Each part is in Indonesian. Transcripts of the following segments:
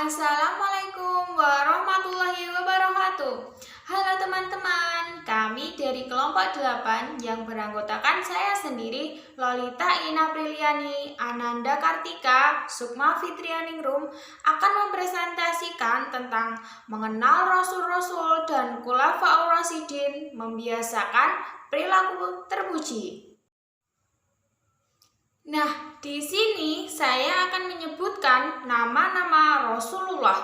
Assalamualaikum warahmatullahi wabarakatuh. Halo teman-teman, kami dari kelompok 8 yang beranggotakan saya sendiri, Lolita Ina Priliani, Ananda Kartika, Sukma Fitrianingrum, akan mempresentasikan tentang mengenal Rasul-Rasul dan Khulafaur Rasyidin, membiasakan perilaku terpuji. Nah, di sini saya akan menyebutkan nama-nama Rasulullah: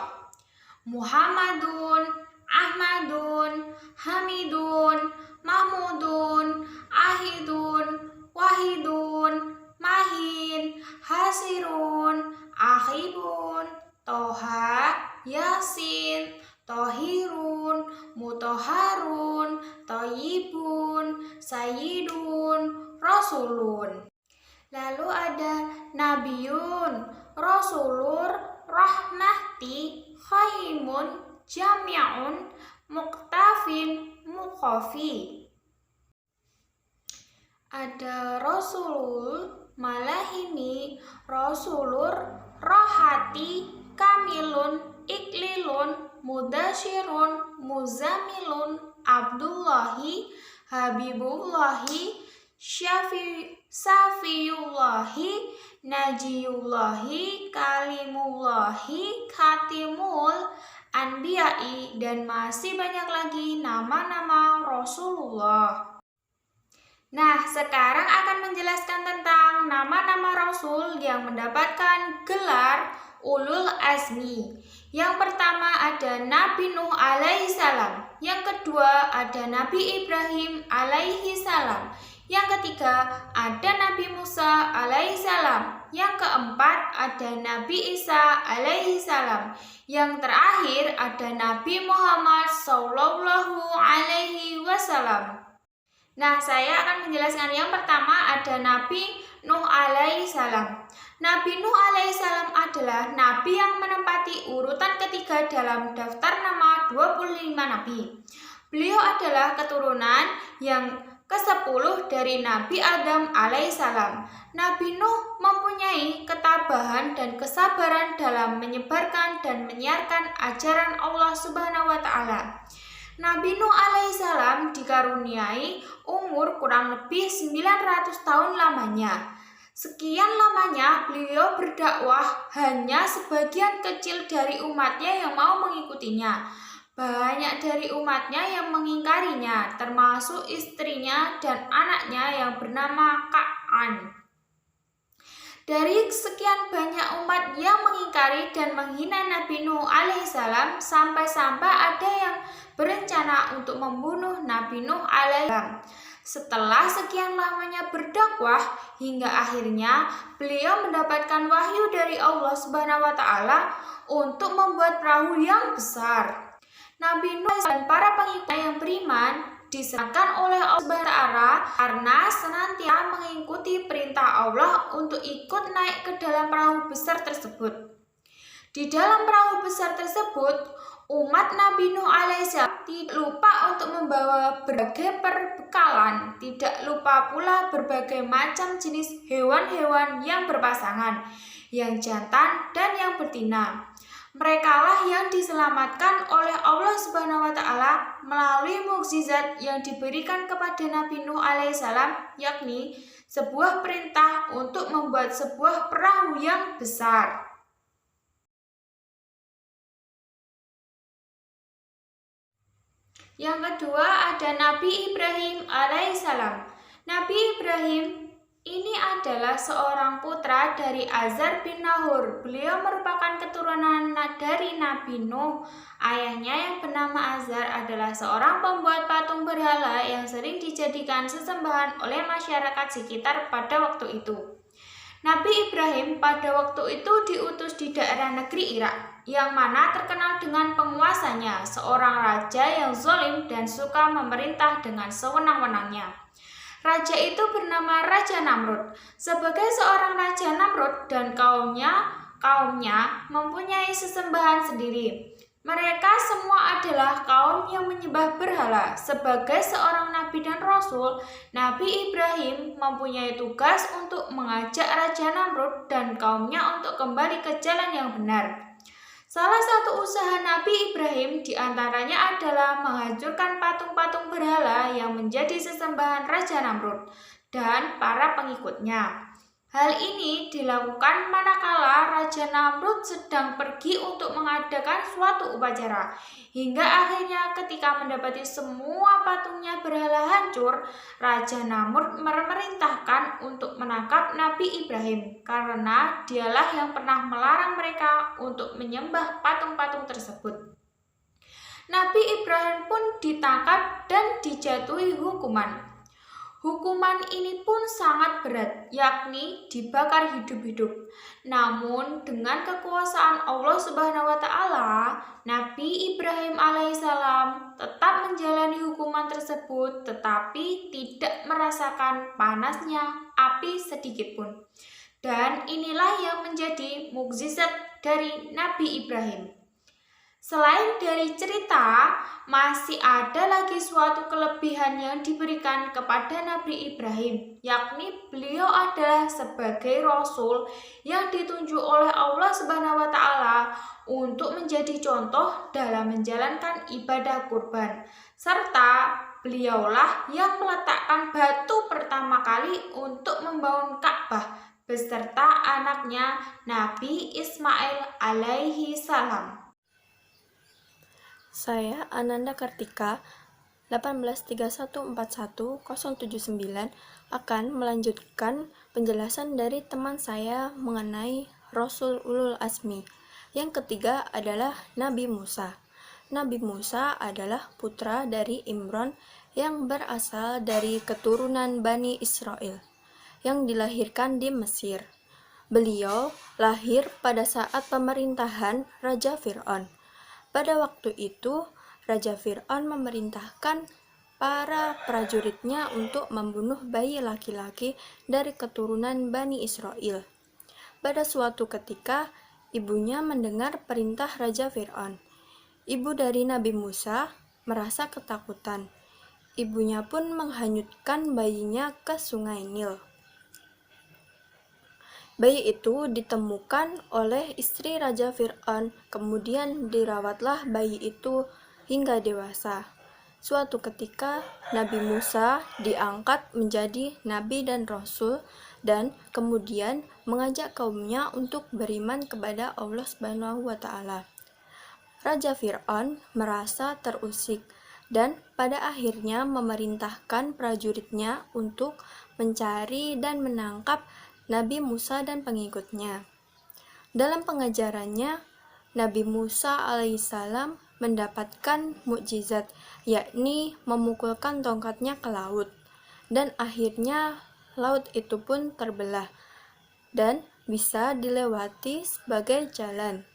Muhammadun, Ahmadun, Hamidun, Mahmudun, Ahidun, Wahidun, Mahin, Hasirun, Akhibun, Toha, Yasin, Tohirun, Mutoharun, Toyibun, Sayyidun, Rasulun. Lalu ada Nabiun, Rasulur, Rahmati, Khaimun, Jami'un, Muktafin, Mukhafi. Ada Rasulul, Malahimi, Rasulur, Rohati, Kamilun, Iklilun, Mudasyirun, Muzamilun, Abdullahi, Habibullahi, Safiyullahi, Najiyullahi, Kalimullahi, Khatimul Anbiya'i, dan masih banyak lagi nama-nama Rasulullah. Nah, sekarang akan menjelaskan tentang nama-nama Rasul yang mendapatkan gelar Ulul Azmi. Yang pertama ada Nabi Nuh alaihi salam. Yang kedua ada Nabi Ibrahim alaihi salam. Yang ketiga ada Nabi Musa alaihi salam. Yang keempat ada Nabi Isa alaihi salam. Yang terakhir ada Nabi Muhammad sallallahu alaihi wasallam. Nah, saya akan menjelaskan yang pertama ada Nabi Nuh alaihi salam. Nabi Nuh alaihi salam adalah nabi yang menempati urutan ketiga dalam daftar nama 25 nabi. Beliau adalah keturunan yang ke-10 dari Nabi Adam alaihissalam. Nabi Nuh mempunyai ketabahan dan kesabaran dalam menyebarkan dan menyiarkan ajaran Allah Subhanahu wa Ta'ala. Nabi Nuh alaihissalam dikaruniai umur kurang lebih 900 tahun lamanya. Sekian lamanya beliau berdakwah, hanya sebagian kecil dari umatnya yang mau mengikutinya. Banyak dari umatnya yang mengingkarinya, termasuk istrinya dan anaknya yang bernama Ka'an. Dari sekian banyak umat yang mengingkari dan menghina Nabi Nuh alaihissalam, sampai-sampai ada yang berencana untuk membunuh Nabi Nuh alaihissalam. Setelah sekian lamanya berdakwah, hingga akhirnya beliau mendapatkan wahyu dari Allah Subhanahu wa Ta'ala untuk membuat perahu yang besar. Nabi Nuh dan para pengikutnya yang beriman diselamatkan oleh Allah Subhanahu wa Ta'ala karena senantiasa mengikuti perintah Allah untuk ikut naik ke dalam perahu besar tersebut. Di dalam perahu besar tersebut, umat Nabi Nuh alaihissalam tidak lupa untuk membawa berbagai perbekalan, tidak lupa pula berbagai macam jenis hewan-hewan yang berpasangan, yang jantan dan yang betina. Merekalah yang diselamatkan oleh Allah Subhanahu wa Ta'ala melalui mukjizat yang diberikan kepada Nabi Nuh alaihissalam, yakni sebuah perintah untuk membuat sebuah perahu yang besar. Yang kedua ada Nabi Ibrahim alaihissalam. Nabi Ibrahim ini adalah seorang putra dari Azar bin Nahur. Beliau merupakan keturunan dari Nabi Nuh. Ayahnya yang bernama Azar adalah seorang pembuat patung berhala yang sering dijadikan sesembahan oleh masyarakat sekitar pada waktu itu. Nabi Ibrahim pada waktu itu diutus di daerah negeri Irak, yang mana terkenal dengan penguasanya, seorang raja yang zalim dan suka memerintah dengan sewenang-wenangnya. Raja itu bernama Raja Namrud. Sebagai seorang Raja Namrud dan kaumnya mempunyai sesembahan sendiri. Mereka semua adalah kaum yang menyembah berhala. Sebagai seorang nabi dan rasul, Nabi Ibrahim mempunyai tugas untuk mengajak Raja Namrud dan kaumnya untuk kembali ke jalan yang benar. Salah satu usaha Nabi Ibrahim diantaranya adalah menghancurkan patung-patung berhala yang menjadi sesembahan Raja Namrud dan para pengikutnya. Hal ini dilakukan manakala Raja Namrud sedang pergi untuk mengadakan suatu upacara. Hingga akhirnya ketika mendapati semua patungnya berhala hancur, Raja Namrud memerintahkan untuk menangkap Nabi Ibrahim karena dialah yang pernah melarang mereka untuk menyembah patung-patung tersebut. Nabi Ibrahim pun ditangkap dan dijatuhi hukuman. Hukuman ini pun sangat berat, yakni dibakar hidup-hidup. Namun dengan kekuasaan Allah Subhanahu wa taala, Nabi Ibrahim alaihissalam tetap menjalani hukuman tersebut tetapi tidak merasakan panasnya api sedikit pun. Dan inilah yang menjadi mukjizat dari Nabi Ibrahim. Selain dari cerita, masih ada lagi suatu kelebihan yang diberikan kepada Nabi Ibrahim, yakni beliau adalah sebagai rasul yang ditunjuk oleh Allah Subhanahu wa taala untuk menjadi contoh dalam menjalankan ibadah kurban. Serta beliaulah yang meletakkan batu pertama kali untuk membangun Ka'bah beserta anaknya Nabi Ismail alaihi salam. Saya Ananda Kartika 183141079 akan melanjutkan penjelasan dari teman saya mengenai Rasul Ulul Azmi. Yang ketiga adalah Nabi Musa. Nabi Musa adalah putra dari Imran yang berasal dari keturunan Bani Israel yang dilahirkan di Mesir. Beliau lahir pada saat pemerintahan Raja Fir'aun. Pada waktu itu, Raja Fir'aun memerintahkan para prajuritnya untuk membunuh bayi laki-laki dari keturunan Bani Israel. Pada suatu ketika, ibunya mendengar perintah Raja Fir'aun. Ibu dari Nabi Musa merasa ketakutan. Ibunya pun menghanyutkan bayinya ke sungai Nil. Bayi itu ditemukan oleh istri Raja Fir'aun, kemudian dirawatlah bayi itu hingga dewasa. Suatu ketika, Nabi Musa diangkat menjadi nabi dan rasul dan kemudian mengajak kaumnya untuk beriman kepada Allah Subhanahu wa taala. Raja Fir'aun merasa terusik dan pada akhirnya memerintahkan prajuritnya untuk mencari dan menangkap Nabi Musa dan pengikutnya. Dalam pengajarannya, Nabi Musa alaihissalam mendapatkan mukjizat, yakni memukulkan tongkatnya ke laut, dan akhirnya laut itu pun terbelah dan bisa dilewati sebagai jalan.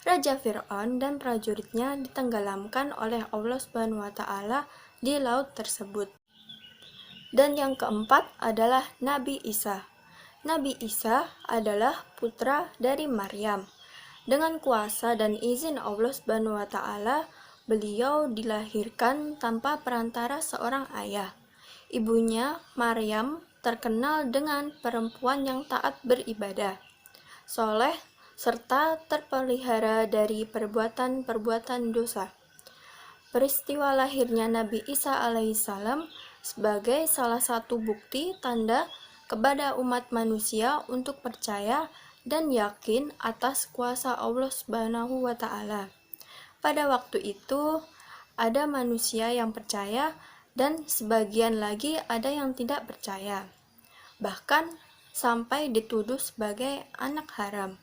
Raja Fir'aun dan prajuritnya ditenggelamkan oleh Allah Subhanahu wa taala di laut tersebut. Dan yang keempat adalah Nabi Isa. Nabi Isa adalah putra dari Maryam. Dengan kuasa dan izin Allah Subhanahu wa taala, beliau dilahirkan tanpa perantara seorang ayah. Ibunya, Maryam, terkenal dengan perempuan yang taat beribadah, soleh, serta terpelihara dari perbuatan-perbuatan dosa. Peristiwa lahirnya Nabi Isa alaihissalam sebagai salah satu bukti tanda kepada umat manusia untuk percaya dan yakin atas kuasa Allah Subhanahu wa taala. Pada waktu itu, ada manusia yang percaya dan sebagian lagi ada yang tidak percaya. Bahkan sampai dituduh sebagai anak haram.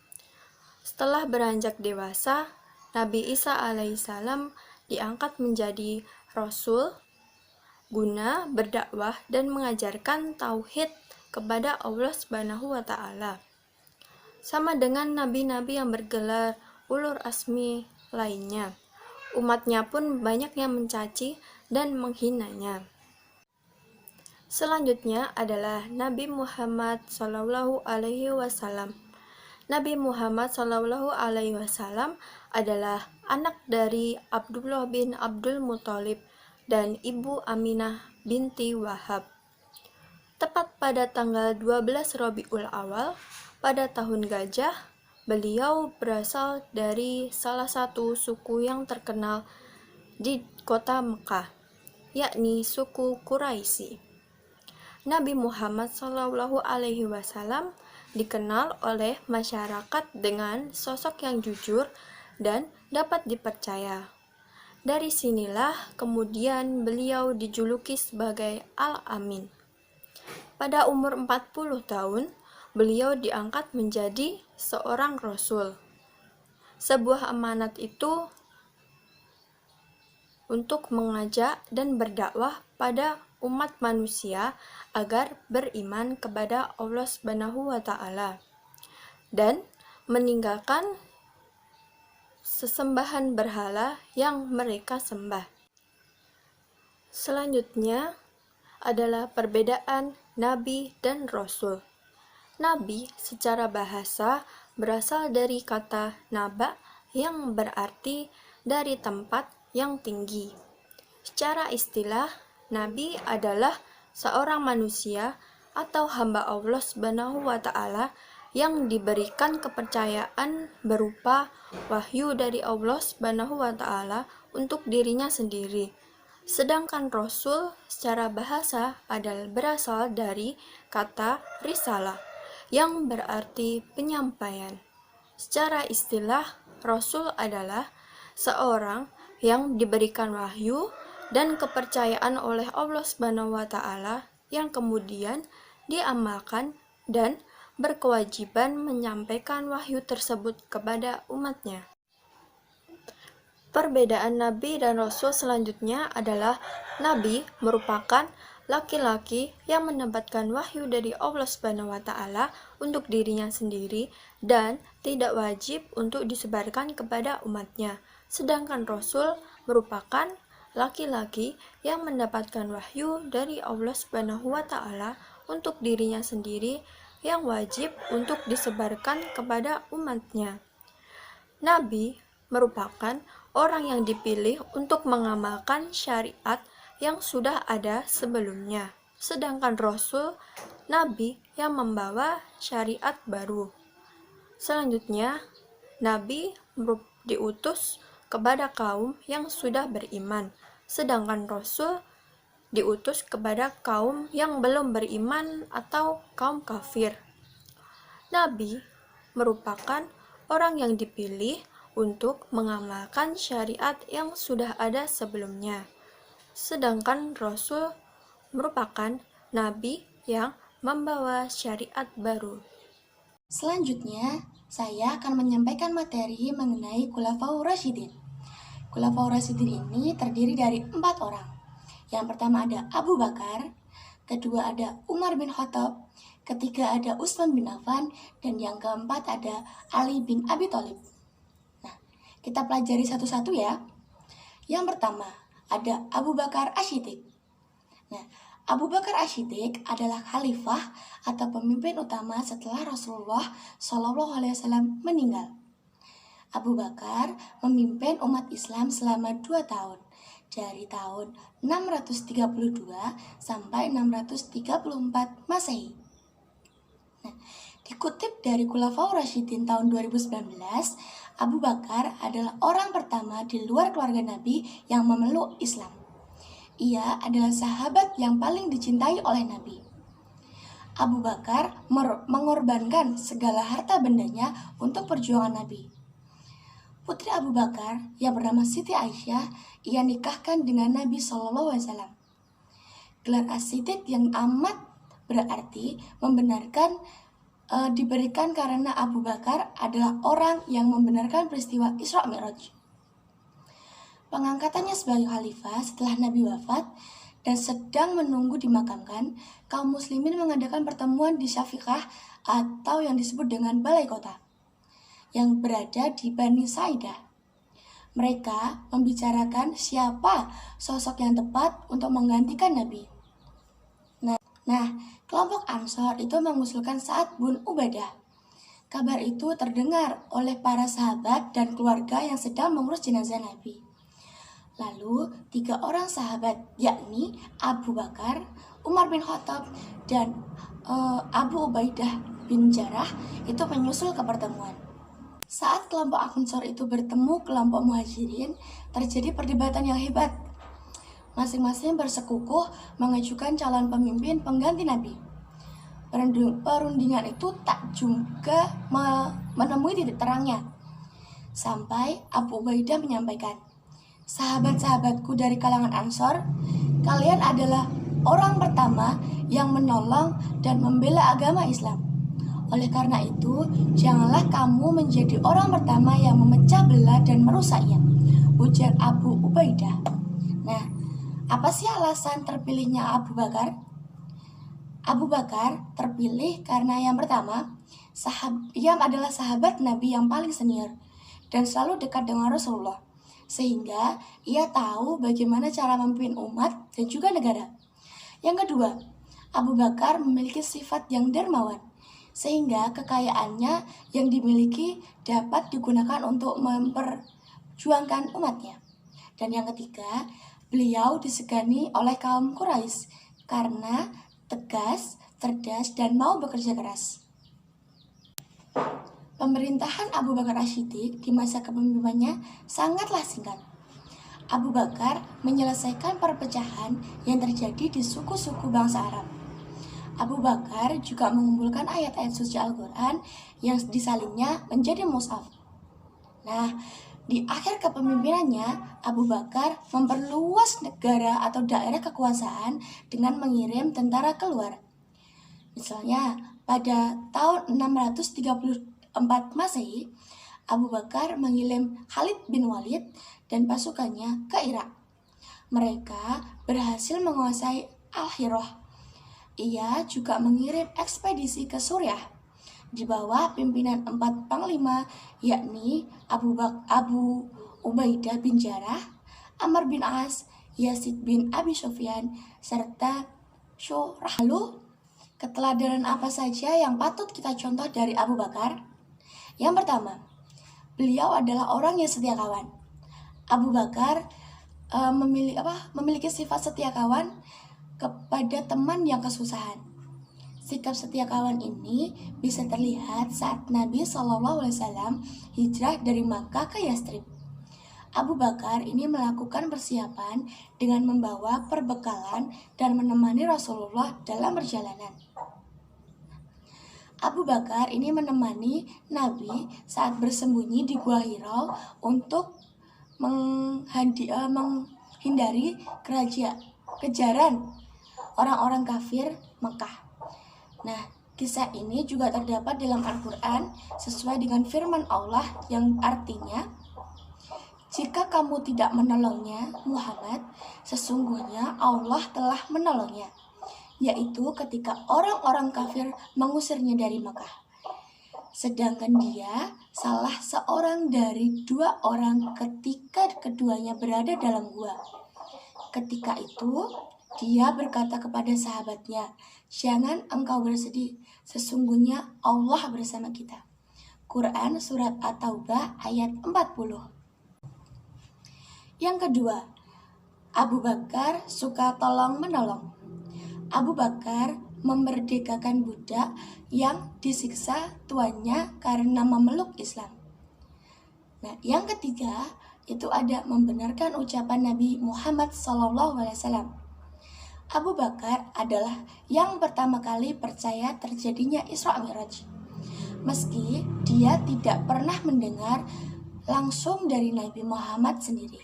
Setelah beranjak dewasa, Nabi Isa alaihissalam diangkat menjadi rasul guna berdakwah dan mengajarkan tauhid kepada Allah Subhanahu wa taala. Sama dengan nabi-nabi yang bergelar ulul azmi lainnya, umatnya pun banyak yang mencaci dan menghinanya. Selanjutnya adalah Nabi Muhammad Shallallahu alaihi wasallam. Nabi Muhammad Shallallahu alaihi wasallam adalah anak dari Abdullah bin Abdul Muthalib dan Ibu Aminah binti Wahab. Tepat pada tanggal 12 Rabiul Awal pada tahun Gajah, Beliau berasal dari salah satu suku yang terkenal di kota Mekah, yakni suku Quraisy. Nabi Muhammad SAW dikenal oleh masyarakat dengan sosok yang jujur dan dapat dipercaya. Dari sinilah kemudian beliau dijuluki sebagai Al-Amin. Pada umur 40 tahun, beliau diangkat menjadi seorang rasul. Sebuah amanat itu untuk mengajak dan berdakwah pada umat manusia agar beriman kepada Allah Subhanahu wa taala dan meninggalkan sesembahan berhala yang mereka sembah. Selanjutnya adalah perbedaan nabi dan rasul. Nabi secara bahasa berasal dari kata naba yang berarti dari tempat yang tinggi. Secara istilah, nabi adalah seorang manusia atau hamba Allah Subhanahu wa taala yang diberikan kepercayaan berupa wahyu dari Allah Subhanahu wa taala untuk dirinya sendiri. Sedangkan rasul secara bahasa adalah berasal dari kata risalah yang berarti penyampaian. Secara istilah, rasul adalah seorang yang diberikan wahyu dan kepercayaan oleh Allah Subhanahu wa taala yang kemudian diamalkan dan berkewajiban menyampaikan wahyu tersebut kepada umatnya. Perbedaan nabi dan rasul selanjutnya adalah nabi merupakan laki-laki yang mendapatkan wahyu dari Allah Subhanahu wa taala untuk dirinya sendiri dan tidak wajib untuk disebarkan kepada umatnya. Sedangkan rasul merupakan laki-laki yang mendapatkan wahyu dari Allah Subhanahu wa taala untuk dirinya sendiri yang wajib untuk disebarkan kepada umatnya. Nabi merupakan orang yang dipilih untuk mengamalkan syariat yang sudah ada sebelumnya. Sedangkan rasul, nabi yang membawa syariat baru. Selanjutnya, nabi diutus kepada kaum yang sudah beriman, sedangkan rasul diutus kepada kaum yang belum beriman atau kaum kafir. Nabi merupakan orang yang dipilih untuk mengamalkan syariat yang sudah ada sebelumnya. Sedangkan rasul merupakan nabi yang membawa syariat baru. Selanjutnya, saya akan menyampaikan materi mengenai Khulafaur Rasyidin. Khulafaur Rasyidin ini terdiri dari 4 orang. Yang pertama ada Abu Bakar, kedua ada Umar bin Khattab, ketiga ada Utsman bin Affan, dan yang keempat ada Ali bin Abi Thalib. Nah, kita pelajari satu-satu ya. Yang pertama ada Abu Bakar Asy-Siddiq. Nah, Abu Bakar Asy-Siddiq adalah khalifah atau pemimpin utama setelah Rasulullah SAW meninggal. Abu Bakar memimpin umat Islam selama 2 tahun, dari tahun 632 sampai 634 Masehi. Nah, dikutip dari Khulafaur Rasyidin tahun 2019, Abu Bakar adalah orang pertama di luar keluarga Nabi yang memeluk Islam. Ia adalah sahabat yang paling dicintai oleh Nabi. Abu Bakar mengorbankan segala harta bendanya untuk perjuangan Nabi. Putri Abu Bakar yang bernama Siti Aisyah, ia nikahkan dengan Nabi SAW. Gelar As-Siddiq yang amat berarti membenarkan diberikan karena Abu Bakar adalah orang yang membenarkan peristiwa Isra Mi'raj. Pengangkatannya sebagai khalifah setelah Nabi wafat dan sedang menunggu dimakamkan, kaum muslimin mengadakan pertemuan di Syafiqah atau yang disebut dengan Balai Kota yang berada di Bani Sa'idah. Mereka membicarakan siapa sosok yang tepat untuk menggantikan Nabi. Nah, kelompok Ansor itu mengusulkan Sa'ad bin Ubadah. Kabar itu terdengar oleh para sahabat dan keluarga yang sedang mengurus jenazah Nabi. Lalu 3 orang sahabat, yakni Abu Bakar, Umar bin Khattab, dan Abu Ubaidah bin Jarrah itu menyusul ke pertemuan. Saat kelompok Ansor itu bertemu kelompok Muhajirin, terjadi perdebatan yang hebat. Masing-masing bersekukuh mengajukan calon pemimpin pengganti Nabi. Perundingan itu tak juga menemui titik terangnya. Sampai Abu Ubaidah menyampaikan, "Sahabat-sahabatku dari kalangan Ansor, kalian adalah orang pertama yang menolong dan membela agama Islam. Oleh karena itu, janganlah kamu menjadi orang pertama yang memecah belah dan merusaknya," ujar Abu Ubaidah. Nah, apa sih alasan terpilihnya Abu Bakar? Abu Bakar terpilih karena yang pertama, ia adalah sahabat Nabi yang paling senior dan selalu dekat dengan Rasulullah, sehingga ia tahu bagaimana cara memimpin umat dan juga negara. Yang kedua, Abu Bakar memiliki sifat yang dermawan, sehingga kekayaannya yang dimiliki dapat digunakan untuk memperjuangkan umatnya. Dan yang ketiga, beliau disegani oleh kaum Quraisy karena tegas, cerdas, dan mau bekerja keras. Pemerintahan Abu Bakar As-Siddiq di masa kepemimpinannya sangatlah singkat. Abu Bakar menyelesaikan perpecahan yang terjadi di suku-suku bangsa Arab. Abu Bakar juga mengumpulkan ayat-ayat suci Al-Quran yang disalinnya menjadi mushaf. Nah, di akhir kepemimpinannya, Abu Bakar memperluas negara atau daerah kekuasaan dengan mengirim tentara keluar. Misalnya, pada tahun 634 Masehi, Abu Bakar mengirim Khalid bin Walid dan pasukannya ke Irak. Mereka berhasil menguasai Al-Hirah. Ia juga mengirim ekspedisi ke Suriah di bawah pimpinan 4 panglima, yakni Abu Ubaidah bin Jarrah, Amr bin As, Yazid bin Abi Sufyan, serta Syurah. Lalu, keteladanan apa saja yang patut kita contoh dari Abu Bakar? Yang pertama, beliau adalah orang yang setia kawan. Abu Bakar memiliki sifat setia kawan kepada teman yang kesusahan. Sikap setia kawan ini bisa terlihat saat Nabi SAW hijrah dari Makkah ke Yastrib. Abu Bakar ini melakukan persiapan dengan membawa perbekalan dan menemani Rasulullah dalam perjalanan. Abu Bakar ini menemani Nabi saat bersembunyi di Gua Hira untuk menghindari kejaran orang-orang kafir Mekah. Nah, kisah ini juga terdapat dalam Al-Quran sesuai dengan firman Allah yang artinya, "Jika kamu tidak menolongnya, Muhammad, sesungguhnya Allah telah menolongnya," yaitu ketika orang-orang kafir mengusirnya dari Mekah. Sedangkan dia salah seorang dari 2 orang ketika keduanya berada dalam gua. Ketika itu, dia berkata kepada sahabatnya, "Jangan engkau bersedih, sesungguhnya Allah bersama kita." Quran Surat At-Taubah ayat 40. Yang kedua, Abu Bakar suka tolong-menolong. Abu Bakar memerdekakan budak yang disiksa tuannya karena memeluk Islam. Nah, yang ketiga, itu ada membenarkan ucapan Nabi Muhammad SAW. Abu Bakar adalah yang pertama kali percaya terjadinya Isra Mi'raj. Meski dia tidak pernah mendengar langsung dari Nabi Muhammad sendiri.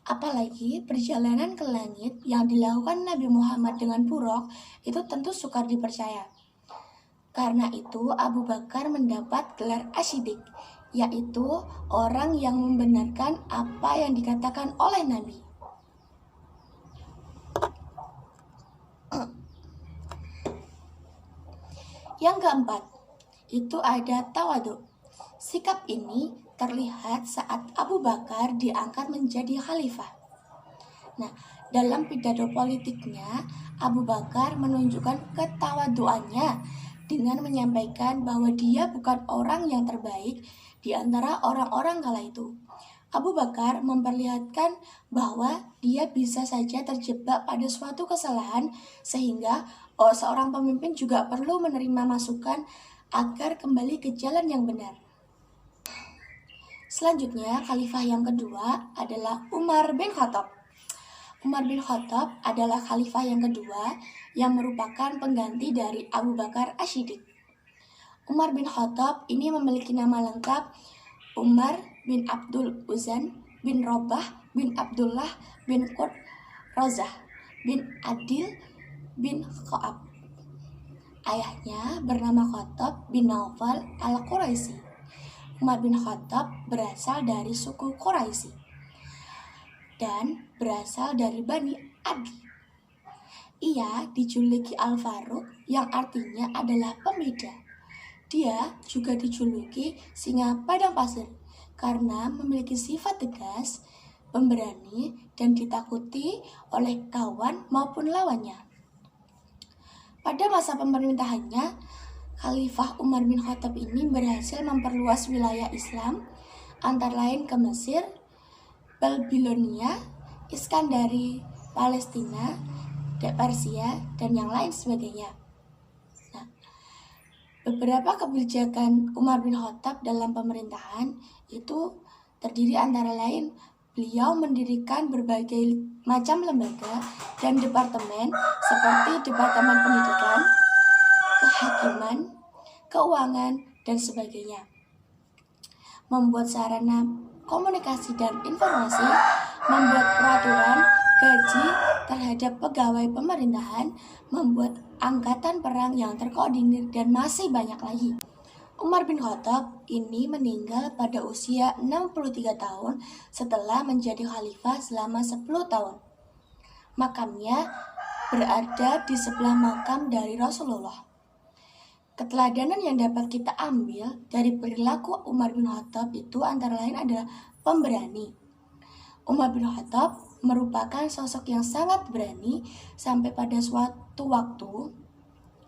Apalagi perjalanan ke langit yang dilakukan Nabi Muhammad dengan buruk itu tentu sukar dipercaya. Karena itu Abu Bakar mendapat gelar As-Siddiq, yaitu orang yang membenarkan apa yang dikatakan oleh Nabi. Yang keempat, itu ada tawadu. Sikap ini terlihat saat Abu Bakar diangkat menjadi khalifah. Nah, dalam pidato politiknya, Abu Bakar menunjukkan ketawaduannya dengan menyampaikan bahwa dia bukan orang yang terbaik di antara orang-orang kala itu. Abu Bakar memperlihatkan bahwa dia bisa saja terjebak pada suatu kesalahan, sehingga seorang pemimpin juga perlu menerima masukan agar kembali ke jalan yang benar. Selanjutnya, khalifah yang kedua adalah Umar bin Khattab. Umar bin Khattab adalah khalifah yang kedua yang merupakan pengganti dari Abu Bakar As-Siddiq. Umar bin Khattab ini memiliki nama lengkap Umar bin Abdul Uzan bin Robah bin Abdullah bin Qurt Razah bin Adil bin Ka'ab. Ayahnya bernama Khattab bin Naufal al-Quraisy. Umar bin Khattab berasal dari suku Quraisy dan berasal dari Bani Adi. Ia dijuluki Al-Faruq yang artinya adalah pembeda. Dia juga dijuluki singa padang pasir karena memiliki sifat tegas, pemberani, dan ditakuti oleh kawan maupun lawannya. Pada masa pemerintahannya, Khalifah Umar bin Khattab ini berhasil memperluas wilayah Islam antara lain ke Mesir, Babilonia, Iskandari, Palestina, Persia, dan yang lain sebagainya. Nah, beberapa kebijakan Umar bin Khattab dalam pemerintahan itu terdiri antara lain beliau mendirikan berbagai macam lembaga dan departemen seperti Departemen Pendidikan, Kehakiman, Keuangan, dan sebagainya. Membuat sarana komunikasi dan informasi, membuat peraturan gaji terhadap pegawai pemerintahan, membuat angkatan perang yang terkoordinir, dan masih banyak lagi. Umar bin Khattab ini meninggal pada usia 63 tahun setelah menjadi khalifah selama 10 tahun. Makamnya berada di sebelah makam dari Rasulullah. Keteladanan yang dapat kita ambil dari perilaku Umar bin Khattab itu antara lain adalah pemberani. Umar bin Khattab merupakan sosok yang sangat berani sampai pada suatu waktu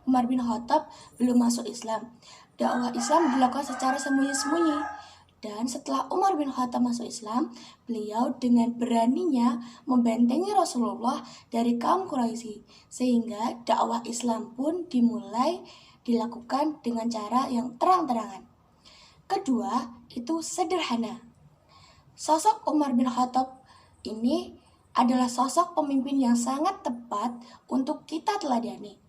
Umar bin Khattab belum masuk Islam. Dakwah Islam dilakukan secara sembunyi-sembunyi. Dan setelah Umar bin Khattab masuk Islam, beliau dengan beraninya membentengi Rasulullah dari kaum Quraisy, sehingga dakwah Islam pun dimulai dilakukan dengan cara yang terang-terangan. Kedua, itu sederhana. Sosok Umar bin Khattab ini adalah sosok pemimpin yang sangat tepat untuk kita teladani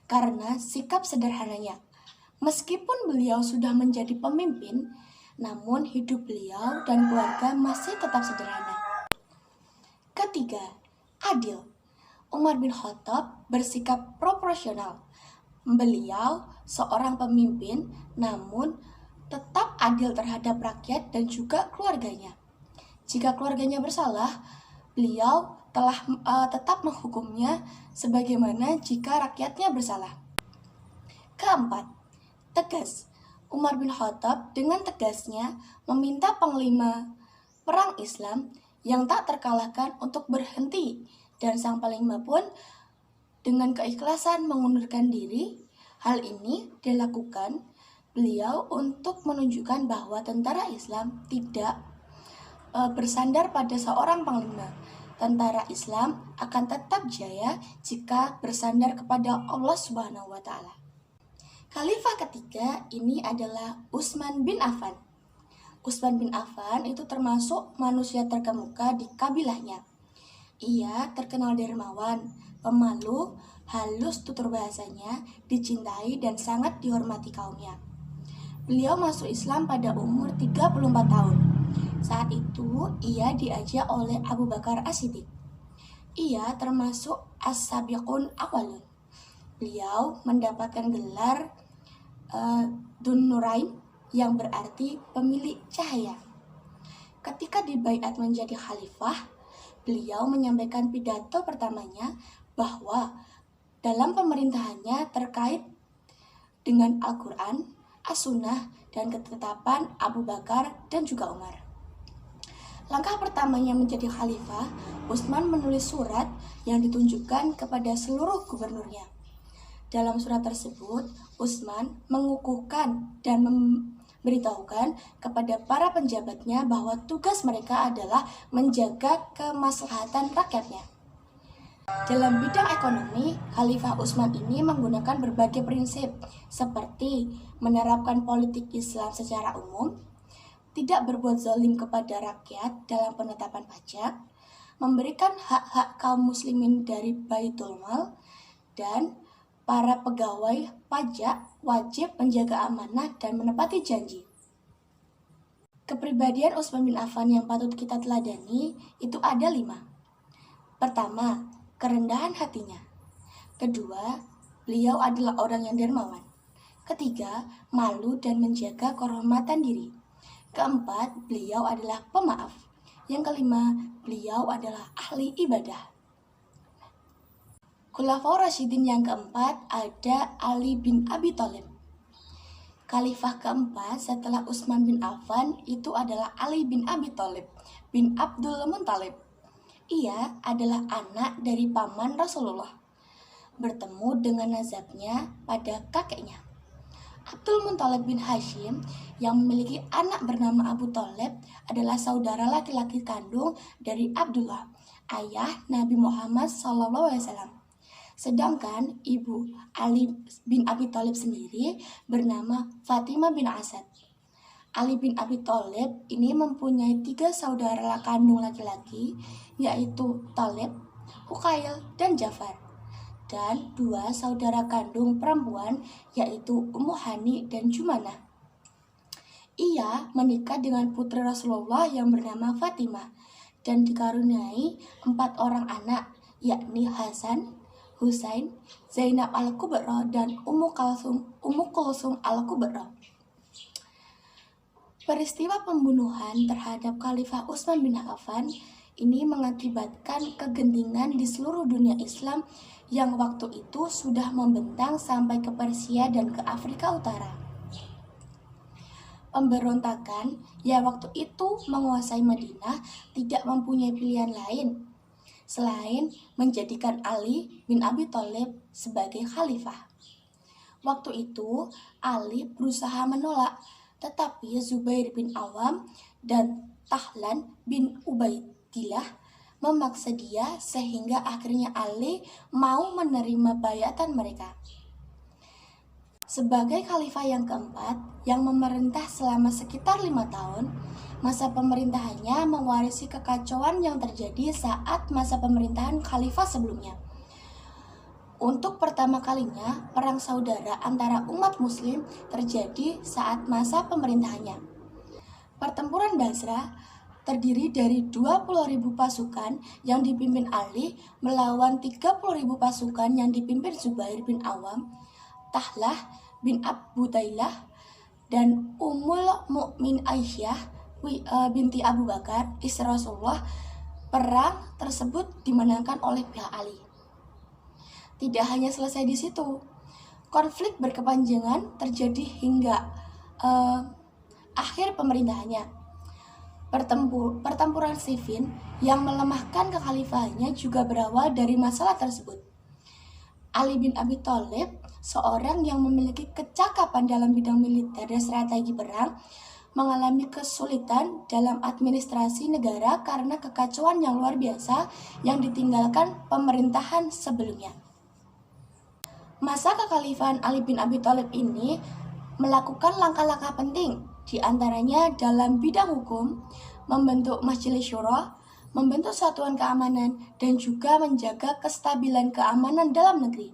karena sikap sederhananya. Meskipun beliau sudah menjadi pemimpin, namun hidup beliau dan keluarga masih tetap sederhana. Ketiga, adil. Umar bin Khattab bersikap proporsional. Beliau seorang pemimpin, namun tetap adil terhadap rakyat dan juga keluarganya. Jika keluarganya bersalah, beliau telah tetap menghukumnya sebagaimana jika rakyatnya bersalah. Keempat, tegas. Umar bin Khattab dengan tegasnya meminta panglima perang Islam yang tak terkalahkan untuk berhenti, dan sang panglima pun dengan keikhlasan mengundurkan diri. Hal ini dilakukan beliau untuk menunjukkan bahwa tentara Islam tidak bersandar pada seorang panglima. Tentara Islam akan tetap jaya jika bersandar kepada Allah Subhanahu wa Ta'ala. Khalifah ketiga ini adalah Utsman bin Affan. Utsman bin Affan itu termasuk manusia terkemuka di kabilahnya. Ia terkenal dermawan, pemalu, halus tutur bahasanya, dicintai dan sangat dihormati kaumnya. Beliau masuk Islam pada umur 34 tahun. Saat itu ia diajak oleh Abu Bakar As-Siddiq. Ia termasuk as-sabiqun awalun. Beliau mendapatkan gelar Dun Nurain yang berarti pemilik cahaya. Ketika dibaiat menjadi khalifah, beliau menyampaikan pidato pertamanya bahwa dalam pemerintahannya terkait dengan Al-Quran, As-Sunnah, dan ketetapan Abu Bakar dan juga Umar. Langkah pertamanya menjadi khalifah, Utsman menulis surat yang ditunjukkan kepada seluruh gubernurnya. Dalam surat tersebut, Utsman mengukuhkan dan memberitahukan kepada para penjabatnya bahwa tugas mereka adalah menjaga kemaslahatan rakyatnya. Dalam bidang ekonomi, Khalifah Utsman ini menggunakan berbagai prinsip seperti menerapkan politik Islam secara umum, tidak berbuat zalim kepada rakyat dalam penetapan pajak, memberikan hak-hak kaum muslimin dari Baitul Mal, dan para pegawai pajak wajib menjaga amanah dan menepati janji. Kepribadian Utsman bin Affan yang patut kita teladani itu ada 5. Pertama, kerendahan hatinya. Kedua, beliau adalah orang yang dermawan. Ketiga, malu dan menjaga kehormatan diri. Keempat, beliau adalah pemaaf. Yang kelima, beliau adalah ahli ibadah. Khulafaur Rasyidin yang keempat ada Ali bin Abi Thalib. Khalifah keempat setelah Utsman bin Affan itu adalah Ali bin Abi Thalib bin Abdul Muthalib. Ia adalah anak dari paman Rasulullah, bertemu dengan nazabnya pada kakeknya. Abdul Muthalib bin Hashim yang memiliki anak bernama Abu Thalib adalah saudara laki-laki kandung dari Abdullah, ayah Nabi Muhammad SAW. Sedangkan ibu Ali bin Abi Thalib sendiri bernama Fatimah bin Asad. Ali bin Abi Thalib ini mempunyai 3 saudara kandung laki-laki, yaitu Thalib, Uqail, dan Jafar, dan 2 saudara kandung perempuan, yaitu Ummu Hani dan Jumanah. Ia menikah dengan putri Rasulullah yang bernama Fatimah dan dikaruniai 4 orang anak, yakni Hasan, Husain, Zainab al-Kubra, dan Ummu Kulsum al-Kubra. Peristiwa pembunuhan terhadap Khalifah Utsman bin Affan ini mengakibatkan kegentingan di seluruh dunia Islam yang waktu itu sudah membentang sampai ke Persia dan ke Afrika Utara. Pemberontakan yang waktu itu menguasai Madinah tidak mempunyai pilihan lain selain menjadikan Ali bin Abi Thalib sebagai khalifah. Waktu itu Ali berusaha menolak, tetapi Zubair bin Awam dan Tahlan bin Ubaidillah memaksa dia sehingga akhirnya Ali mau menerima bayatan mereka. Sebagai khalifah yang keempat yang memerintah selama sekitar 5 tahun, masa pemerintahannya mewarisi kekacauan yang terjadi saat masa pemerintahan khalifah sebelumnya. Untuk pertama kalinya, perang saudara antara umat muslim terjadi saat masa pemerintahannya. Pertempuran Basra terdiri dari 20.000 pasukan yang dipimpin Ali melawan 30.000 pasukan yang dipimpin Zubair bin Awam, Tahlah bin Abu Tailah, dan Ummul Mukmin Aisyah binti Abu Bakar, istri Rasulullah. Perang tersebut dimenangkan oleh pihak Ali. Tidak hanya selesai di situ, konflik berkepanjangan terjadi hingga akhir pemerintahannya. Pertempuran Siffin yang melemahkan kekhalifahannya juga berawal dari masalah tersebut. Ali bin Abi Thalib, seorang yang memiliki kecakapan dalam bidang militer dan strategi perang, mengalami kesulitan dalam administrasi negara karena kekacauan yang luar biasa yang ditinggalkan pemerintahan sebelumnya. Masa kekhalifahan Ali bin Abi Thalib ini melakukan langkah-langkah penting, di antaranya dalam bidang hukum, membentuk Majelis Syura, membentuk satuan keamanan, dan juga menjaga kestabilan keamanan dalam negeri.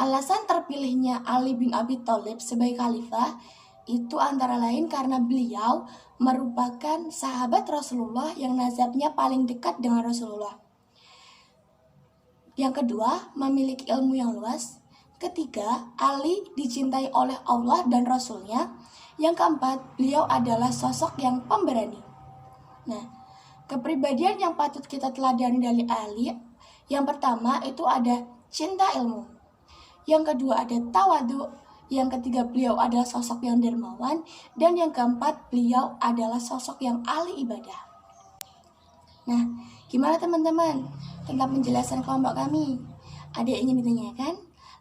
Alasan terpilihnya Ali bin Abi Thalib sebagai khalifah itu antara lain karena beliau merupakan sahabat Rasulullah yang nazabnya paling dekat dengan Rasulullah. Yang kedua, memiliki ilmu yang luas. Ketiga, Ali dicintai oleh Allah dan Rasulnya. Yang keempat, beliau adalah sosok yang pemberani. Nah, kepribadian yang patut kita teladani dari Ali, yang pertama itu ada cinta ilmu. Yang kedua ada tawadu. Yang ketiga, beliau adalah sosok yang dermawan. Dan yang keempat, beliau adalah sosok yang ahli ibadah. Nah, gimana teman-teman tentang penjelasan kelompok kami? Ada yang ingin ditanyakan?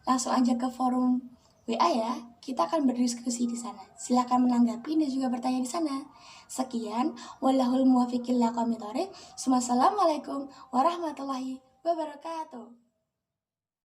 Langsung aja ke forum WA ya. Kita akan berdiskusi di sana. Silakan menanggapi dan juga bertanya di sana. Sekian, wallahul muwaffiq ila aqwamit thoriq. Wassalamualaikum warahmatullahi wabarakatuh.